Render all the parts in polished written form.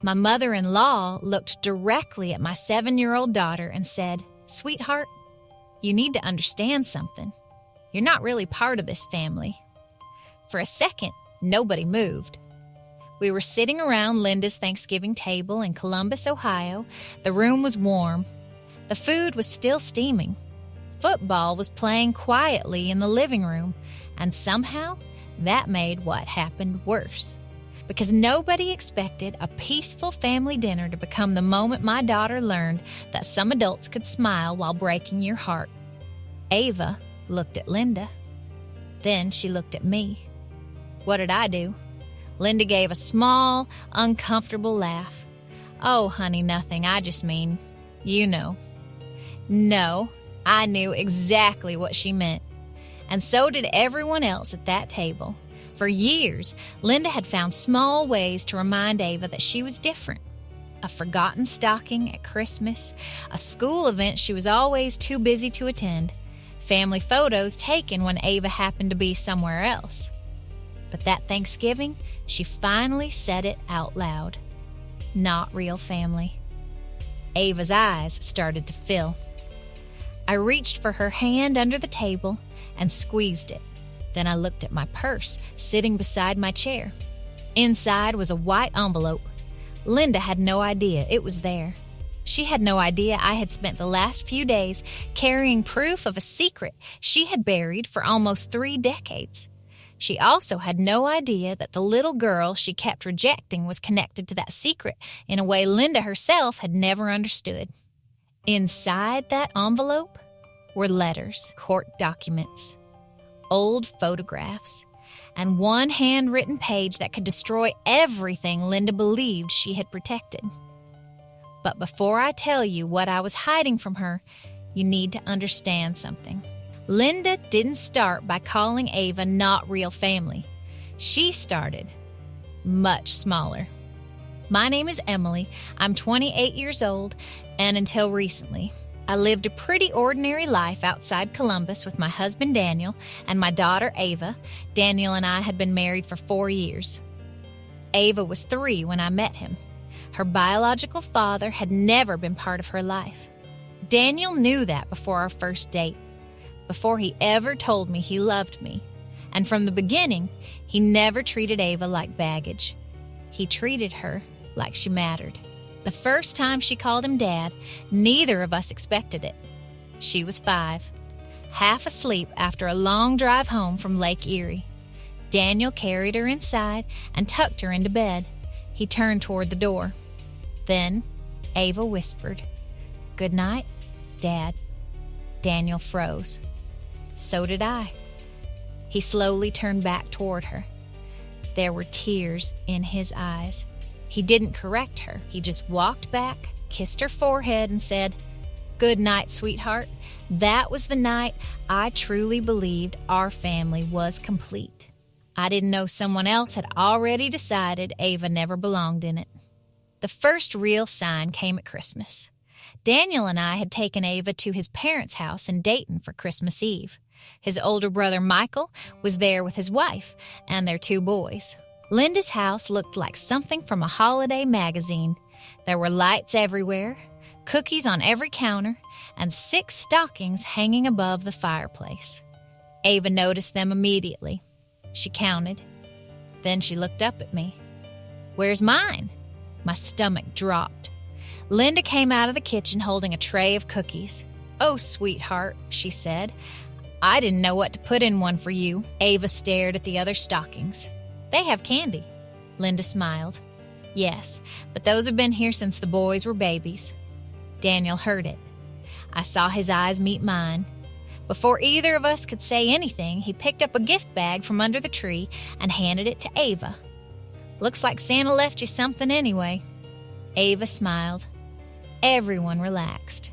My mother-in-law looked directly at my 7-year-old daughter and said, "Sweetheart, you need to understand something. You're not really part of this family." For a second, nobody moved. We were sitting around Linda's Thanksgiving table in Columbus, Ohio. The room was warm. The food was still steaming. Football was playing quietly in the living room, and somehow that made what happened worse. Because nobody expected a peaceful family dinner to become the moment my daughter learned that some adults could smile while breaking your heart. Ava looked at Linda. Then she looked at me. What did I do? Linda gave a small, uncomfortable laugh. "Oh, honey, nothing. I just mean, you know." No, I knew exactly what she meant. And so did everyone else at that table. For years, Linda had found small ways to remind Ava that she was different. A forgotten stocking at Christmas, a school event she was always too busy to attend, family photos taken when Ava happened to be somewhere else. But that Thanksgiving, she finally said it out loud. Not real family. Ava's eyes started to fill. I reached for her hand under the table and squeezed it. Then I looked at my purse sitting beside my chair. Inside was a white envelope. Linda had no idea it was there. She had no idea I had spent the last few days carrying proof of a secret she had buried for almost 3 decades. She also had no idea that the little girl she kept rejecting was connected to that secret in a way Linda herself had never understood. Inside that envelope were letters, court documents, old photographs, and one handwritten page that could destroy everything Linda believed she had protected. But before I tell you what I was hiding from her, you need to understand something. Linda didn't start by calling Ava not real family. She started much smaller. My name is Emily. I'm 28 years old, and until recently, I lived a pretty ordinary life outside Columbus with my husband Daniel and my daughter Ava. Daniel and I had been married for 4 years. Ava was 3 when I met him. Her biological father had never been part of her life. Daniel knew that before our first date, before he ever told me he loved me. And from the beginning, he never treated Ava like baggage. He treated her like she mattered. The first time she called him Dad, neither of us expected it. She was 5, half asleep after a long drive home from Lake Erie. Daniel carried her inside and tucked her into bed. He turned toward the door. Then Ava whispered, "Good night, Dad." Daniel froze. So did I. He slowly turned back toward her. There were tears in his eyes. He didn't correct her. He just walked back, kissed her forehead, and said, "Good night, sweetheart." That was the night I truly believed our family was complete. I didn't know someone else had already decided Ava never belonged in it. The first real sign came at Christmas. Daniel and I had taken Ava to his parents' house in Dayton for Christmas Eve. His older brother Michael was there with his wife and their 2 boys. Linda's house looked like something from a holiday magazine. There were lights everywhere, cookies on every counter, and 6 stockings hanging above the fireplace. Ava noticed them immediately. She counted. Then she looked up at me. "Where's mine?" My stomach dropped. Linda came out of the kitchen holding a tray of cookies. "Oh, sweetheart," she said. "I didn't know what to put in one for you." Ava stared at the other stockings. "They have candy." Linda smiled. "Yes, but those have been here since the boys were babies." Daniel heard it. I saw his eyes meet mine. Before either of us could say anything, he picked up a gift bag from under the tree and handed it to Ava. "Looks like Santa left you something anyway." Ava smiled. Everyone relaxed,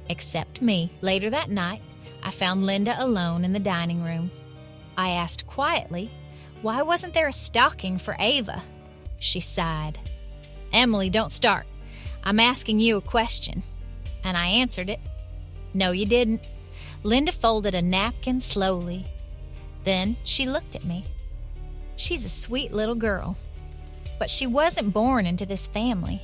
except me. Later that night, I found Linda alone in the dining room. I asked quietly, "Why wasn't there a stocking for Ava?" She sighed. "Emily, don't start. I'm asking you a question." And I answered it. "No, you didn't." Linda folded a napkin slowly. Then she looked at me. "She's a sweet little girl." But she wasn't born into this family.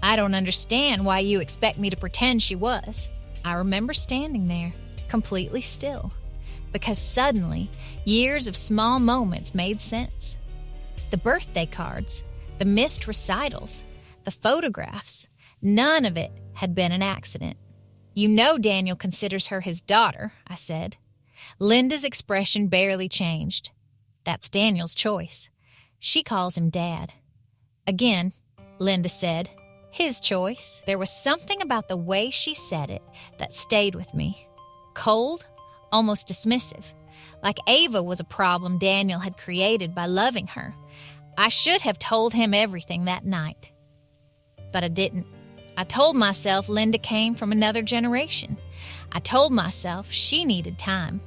I don't understand why you expect me to pretend she was. I remember standing there, completely still, because suddenly, years of small moments made sense. The birthday cards, the missed recitals, the photographs, none of it had been an accident. You know Daniel considers her his daughter, I said. Linda's expression barely changed. That's Daniel's choice. She calls him Dad. Again, Linda said, his choice. There was something about the way she said it that stayed with me. Cold, almost dismissive, like Ava was a problem Daniel had created by loving her. I should have told him everything that night. But I didn't. I told myself Linda came from another generation. I told myself she needed time.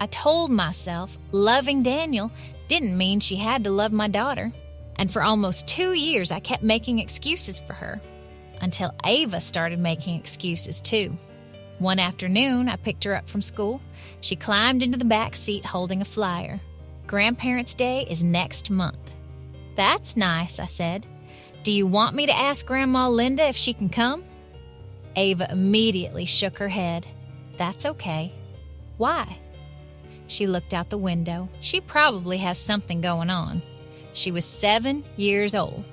I told myself loving Daniel didn't mean she had to love my daughter. And for almost 2 years, I kept making excuses for her, until Ava started making excuses too. One afternoon, I picked her up from school. She climbed into the back seat holding a flyer. Grandparents' Day is next month. That's nice, I said. Do you want me to ask Grandma Linda if she can come? Ava immediately shook her head. That's okay. Why? She looked out the window. She probably has something going on. She was 7 years old,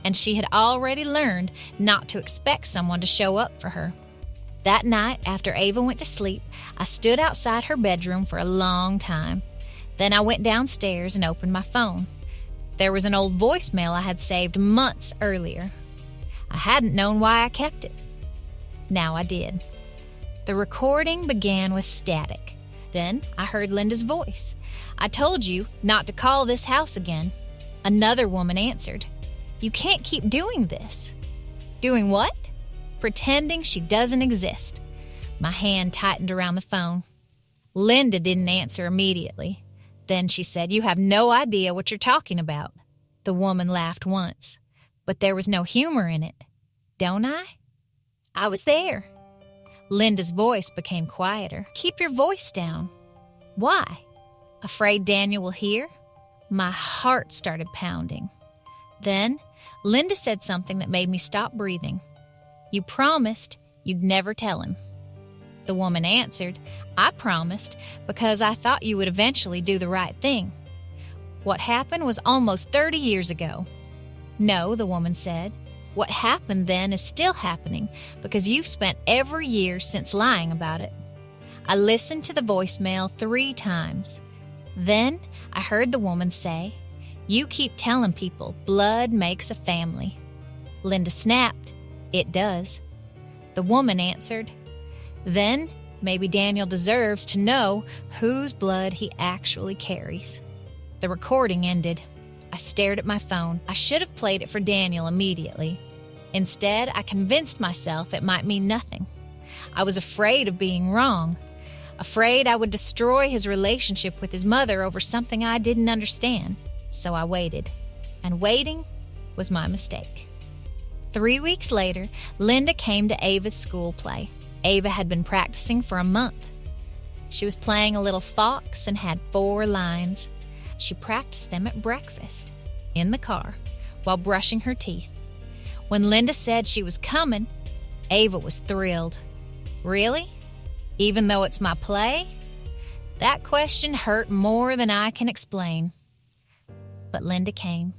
and she had already learned not to expect someone to show up for her. That night, after Ava went to sleep, I stood outside her bedroom for a long time. Then I went downstairs and opened my phone. There was an old voicemail I had saved months earlier. I hadn't known why I kept it. Now I did. The recording began with static. Then I heard Linda's voice. I told you not to call this house again. Another woman answered. You can't keep doing this. Doing what? Pretending she doesn't exist. My hand tightened around the phone. Linda didn't answer immediately. Then she said, you have no idea what you're talking about. The woman laughed once, but there was no humor in it. Don't I? I was there. Linda's voice became quieter. Keep your voice down. Why? Afraid Daniel will hear? My heart started pounding. Then Linda said something that made me stop breathing. You promised you'd never tell him. The woman answered, I promised because I thought you would eventually do the right thing. What happened was almost 30 years ago. No, the woman said. What happened then is still happening because you've spent every year since lying about it. I listened to the voicemail 3 times. Then I heard the woman say, you keep telling people blood makes a family. Linda snapped, it does. The woman answered, then maybe Daniel deserves to know whose blood he actually carries. The recording ended. I stared at my phone. I should have played it for Daniel immediately. Instead, I convinced myself it might mean nothing. I was afraid of being wrong. Afraid I would destroy his relationship with his mother over something I didn't understand. So I waited. And waiting was my mistake. 3 weeks later, Linda came to Ava's school play. Ava had been practicing for a month. She was playing a little fox and had 4 lines. She practiced them at breakfast, in the car, while brushing her teeth. When Linda said she was coming, Ava was thrilled. Really? Even though it's my play? That question hurt more than I can explain. But Linda came.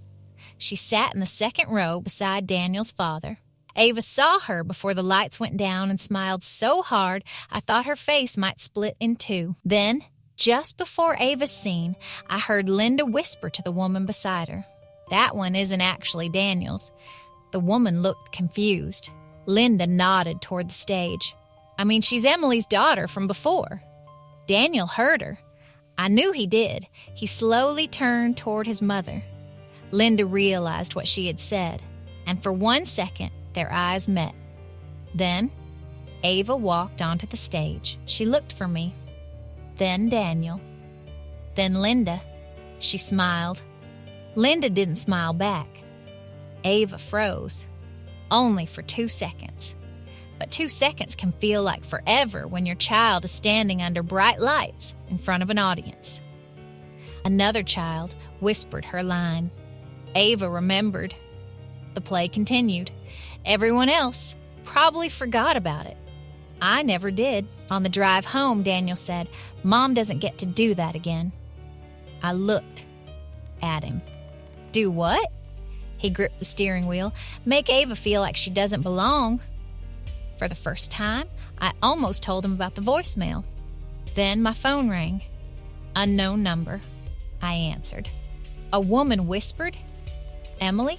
She sat in the second row beside Daniel's father. Ava saw her before the lights went down and smiled so hard I thought her face might split in 2. Then, just before Ava's scene, I heard Linda whisper to the woman beside her. That one isn't actually Daniel's. The woman looked confused. Linda nodded toward the stage. I mean, she's Emily's daughter from before. Daniel heard her. I knew he did. He slowly turned toward his mother. Linda realized what she had said, and for 1 second, their eyes met. Then, Ava walked onto the stage. She looked for me. Then Daniel. Then Linda. She smiled. Linda didn't smile back. Ava froze. Only for 2 seconds. But 2 seconds can feel like forever when your child is standing under bright lights in front of an audience. Another child whispered her line. Ava remembered. The play continued. Everyone else probably forgot about it. I never did. On the drive home, Daniel said, "Mom doesn't get to do that again." I looked at him. "Do what?" He gripped the steering wheel. "Make Ava feel like she doesn't belong." For the first time, I almost told him about the voicemail. Then my phone rang. Unknown number. I answered. A woman whispered, "Emily?"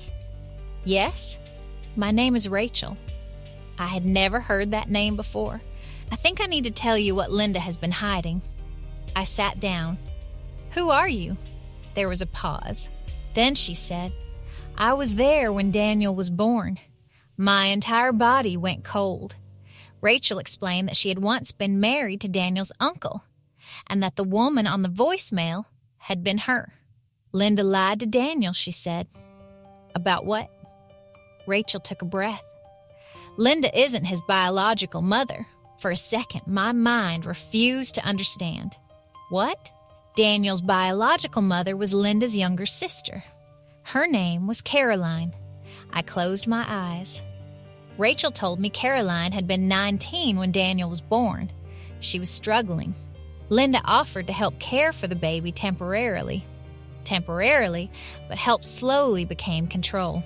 "Yes." "My name is Rachel." I had never heard that name before. "I think I need to tell you what Linda has been hiding." I sat down. "Who are you?" There was a pause. Then she said, "I was there when Daniel was born. My entire body went cold." Rachel explained that she had once been married to Daniel's uncle, and that the woman on the voicemail had been her. "Linda lied to Daniel," she said. "About what?" Rachel took a breath. "Linda isn't his biological mother." For a second, my mind refused to understand. What? Daniel's biological mother was Linda's younger sister. Her name was Caroline. I closed my eyes. Rachel told me Caroline had been 19 when Daniel was born. She was struggling. Linda offered to help care for the baby temporarily. But help slowly became control.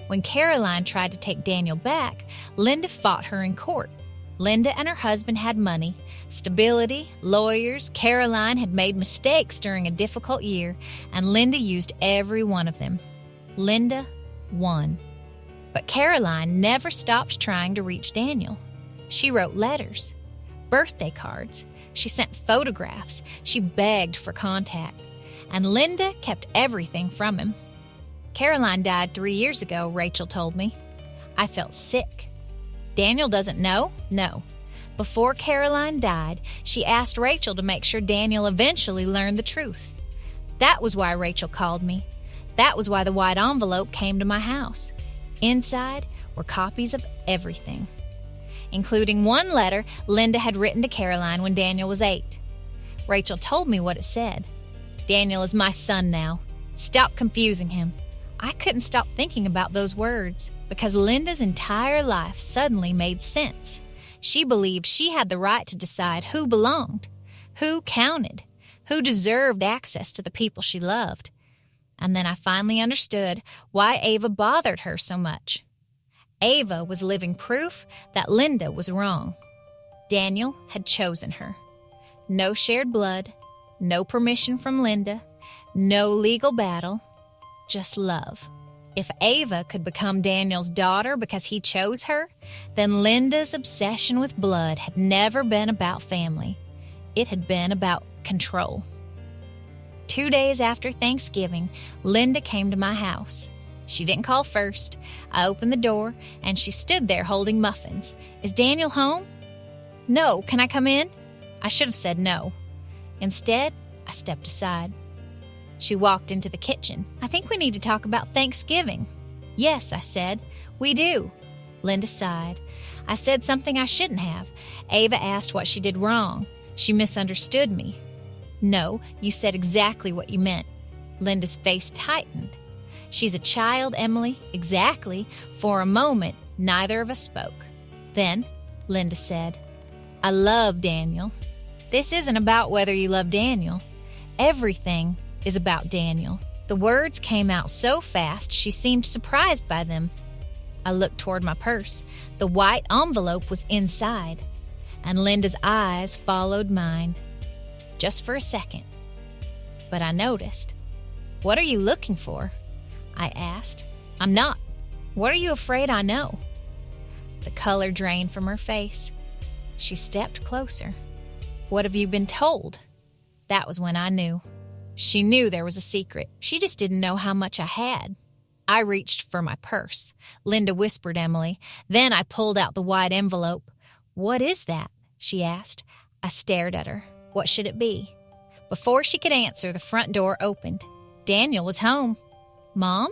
When Caroline tried to take Daniel back, Linda fought her in court. Linda and her husband had money, stability, lawyers. Caroline had made mistakes during a difficult year, and Linda used every one of them. Linda won. But Caroline never stopped trying to reach Daniel. She wrote letters, birthday cards. She sent photographs. She begged for contact. And Linda kept everything from him. Caroline died 3 years ago, Rachel told me. I felt sick. Daniel doesn't know? No. Before Caroline died, she asked Rachel to make sure Daniel eventually learned the truth. That was why Rachel called me. That was why the white envelope came to my house. Inside were copies of everything, including one letter Linda had written to Caroline when Daniel was 8. Rachel told me what it said. "Daniel is my son now. Stop confusing him." I couldn't stop thinking about those words because Linda's entire life suddenly made sense. She believed she had the right to decide who belonged, who counted, who deserved access to the people she loved. And then I finally understood why Ava bothered her so much. Ava was living proof that Linda was wrong. Daniel had chosen her. No shared blood, no permission from Linda, no legal battle, just love. If Ava could become Daniel's daughter because he chose her, then Linda's obsession with blood had never been about family. It had been about control. 2 days after Thanksgiving, Linda came to my house. She didn't call first. I opened the door, and she stood there holding muffins. "Is Daniel home?" "No. Can I come in?" I should have said no. Instead, I stepped aside. She walked into the kitchen. "I think we need to talk about Thanksgiving." "Yes," I said. "We do." Linda sighed. "I said something I shouldn't have. Ava asked what she did wrong. She misunderstood me." "No, you said exactly what you meant." Linda's face tightened. "She's a child, Emily." "Exactly." For a moment, neither of us spoke. Then, Linda said, "I love Daniel." "This isn't about whether you love Daniel. Everything is about Daniel." The words came out so fast she seemed surprised by them. I looked toward my purse. The white envelope was inside, and Linda's eyes followed mine. Just for a second. But I noticed. "What are you looking for?" I asked. "I'm not. What are you afraid I know?" The color drained from her face. She stepped closer. "What have you been told?" That was when I knew. She knew there was a secret. She just didn't know how much I had. I reached for my purse. Linda whispered Emily. Then I pulled out the white envelope. "What is that?" she asked. I stared at her. What should it be? Before she could answer, the front door opened. Daniel was home. "Mom?"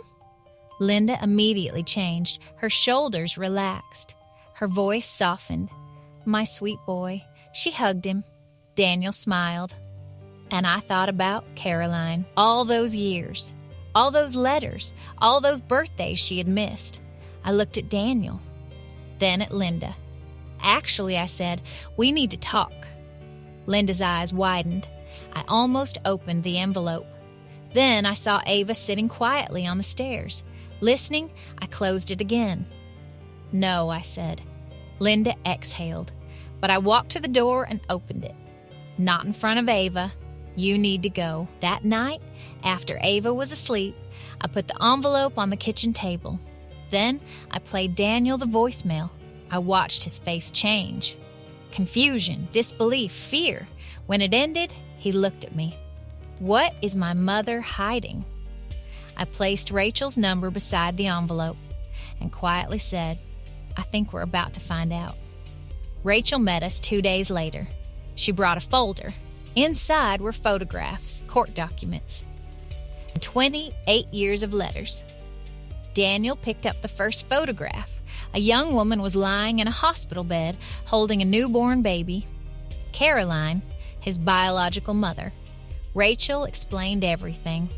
Linda immediately changed. Her shoulders relaxed. Her voice softened. "My sweet boy." She hugged him. Daniel smiled. And I thought about Caroline all those years. All those letters, all those birthdays she had missed. I looked at Daniel, then at Linda. Actually, I said, we need to talk. Linda's eyes widened. I almost opened the envelope. Then I saw Ava sitting quietly on the stairs. Listening, I closed it again. No, I said. Linda exhaled, but I walked to the door and opened it. Not in front of Ava. You need to go. That night, after Ava was asleep, I put the envelope on the kitchen table. Then I played Daniel the voicemail. I watched his face change. Confusion, disbelief, fear. When it ended, he looked at me. What is my mother hiding? I placed Rachel's number beside the envelope and quietly said, I think we're about to find out. Rachel met us 2 days later. She brought a folder. Inside were photographs, court documents, and 28 years of letters. Daniel picked up the first photograph. A young woman was lying in a hospital bed holding a newborn baby. Caroline, his biological mother. Rachel explained everything.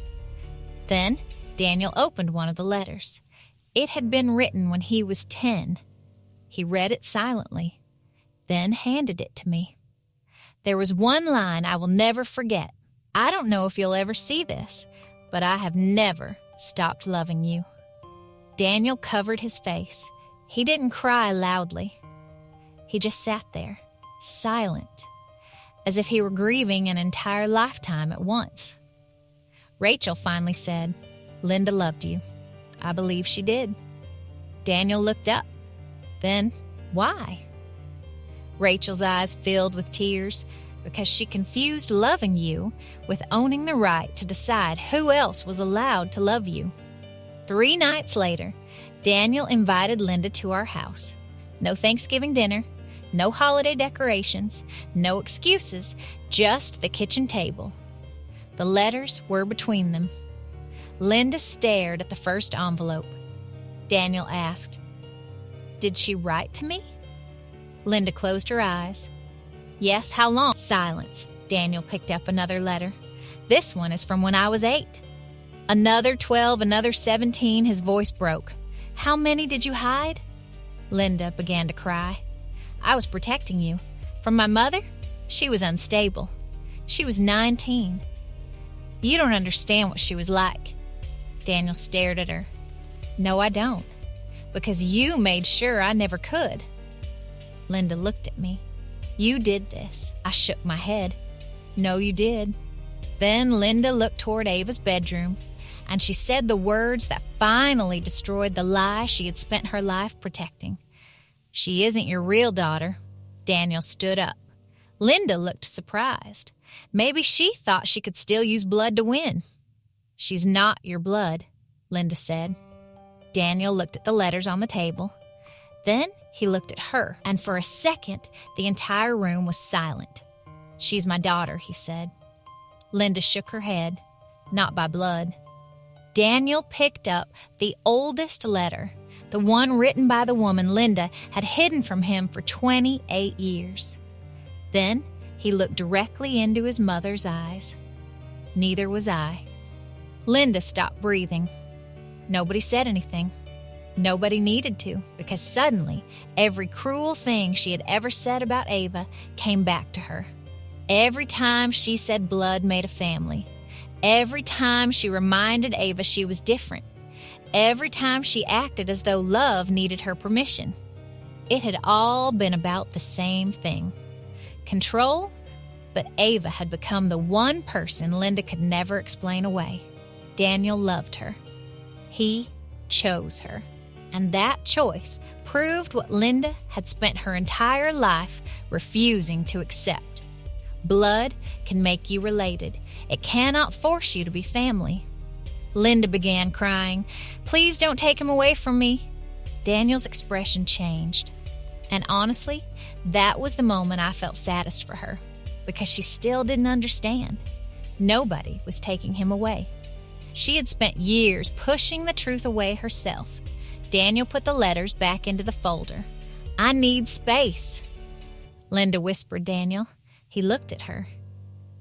Then Daniel opened one of the letters. It had been written when he was 10. He read it silently, then handed it to me. There was one line I will never forget. I don't know if you'll ever see this, but I have never stopped loving you. Daniel covered his face. He didn't cry loudly. He just sat there, silent, as if he were grieving an entire lifetime at once. Rachel finally said, Linda loved you. I believe she did. Daniel looked up. Then, why? Rachel's eyes filled with tears because she confused loving you with owning the right to decide who else was allowed to love you. 3 nights later, Daniel invited Linda to our house. No Thanksgiving dinner, no holiday decorations, no excuses, just the kitchen table. The letters were between them. Linda stared at the first envelope. Daniel asked, Did she write to me? Linda closed her eyes. Yes, how long? Silence. Daniel picked up another letter. This one is from when I was 8. Another 12, another 17, his voice broke. How many did you hide? Linda began to cry. I was protecting you. From my mother? She was unstable. She was 19. You don't understand what she was like. Daniel stared at her. No, I don't. Because you made sure I never could. Linda looked at me. You did this. I shook my head. No, you did. Then Linda looked toward Ava's bedroom, and she said the words that finally destroyed the lie she had spent her life protecting. She isn't your real daughter. Daniel stood up. Linda looked surprised. Maybe she thought she could still use blood to win. She's not your blood, Linda said. Daniel looked at the letters on the table. Then he looked at her, and for a second, the entire room was silent. She's my daughter, he said. Linda shook her head. Not by blood. Daniel picked up the oldest letter, the one written by the woman Linda had hidden from him for 28 years. Then he looked directly into his mother's eyes. Neither was I. Linda stopped breathing. Nobody said anything. Nobody needed to, because suddenly every cruel thing she had ever said about Ava came back to her. Every time she said blood made a family. Every time she reminded Ava she was different. Every time she acted as though love needed her permission. It had all been about the same thing. Control, but Ava had become the one person Linda could never explain away. Daniel loved her. He chose her. And that choice proved what Linda had spent her entire life refusing to accept. Blood can make you related. It cannot force you to be family. Linda began crying. Please don't take him away from me. Daniel's expression changed. And honestly, that was the moment I felt saddest for her, because she still didn't understand. Nobody was taking him away. She had spent years pushing the truth away herself. Daniel put the letters back into the folder. I need space. Linda whispered Daniel. He looked at her.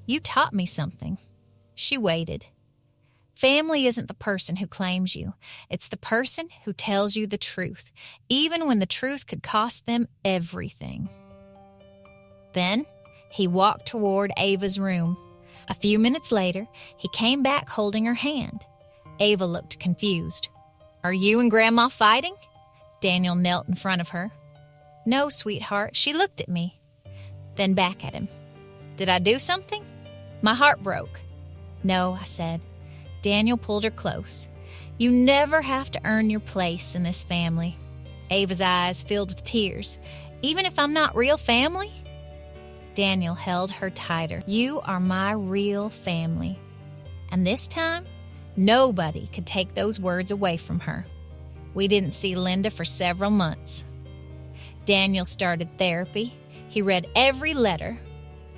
You taught me something. She waited. Family isn't the person who claims you. It's the person who tells you the truth, even when the truth could cost them everything. Then he walked toward Ava's room. A few minutes later, he came back holding her hand. Ava looked confused. "Are you and Grandma fighting?" Daniel knelt in front of her. "No, sweetheart." She looked at me, then back at him. "Did I do something?" "My heart broke." "No," I said. Daniel pulled her close. "You never have to earn your place in this family." Ava's eyes filled with tears. "Even if I'm not real family?" Daniel held her tighter. "You are my real family." And this time, nobody could take those words away from her. We didn't see Linda for several months. Daniel started therapy. He read every letter,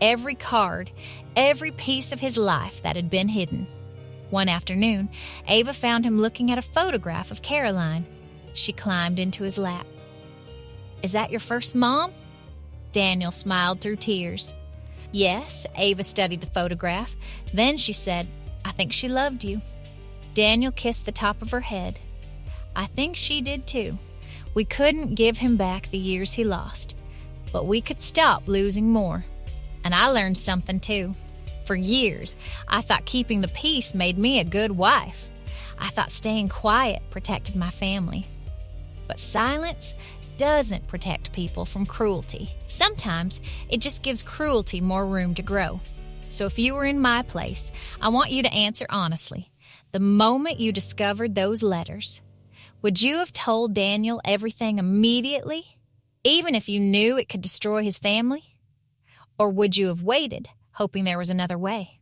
every card, every piece of his life that had been hidden. One afternoon, Ava found him looking at a photograph of Caroline. She climbed into his lap. "Is that your first mom?" Daniel smiled through tears. "Yes." Ava studied the photograph. Then she said, "I think she loved you." Daniel kissed the top of her head. "I think she did too. We couldn't give him back the years he lost, but we could stop losing more." And I learned something too. For years, I thought keeping the peace made me a good wife. I thought staying quiet protected my family. But silence doesn't protect people from cruelty. Sometimes it just gives cruelty more room to grow. So if you were in my place, I want you to answer honestly. The moment you discovered those letters, would you have told Daniel everything immediately, even if you knew it could destroy his family? Or would you have waited, hoping there was another way?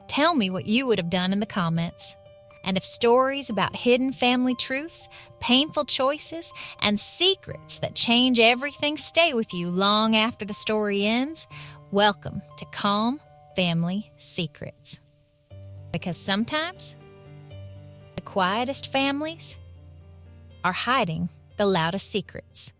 Tell me what you would have done in the comments. And if stories about hidden family truths, painful choices, and secrets that change everything stay with you long after the story ends, welcome to Calm Family Secrets. Because sometimes the quietest families are hiding the loudest secrets.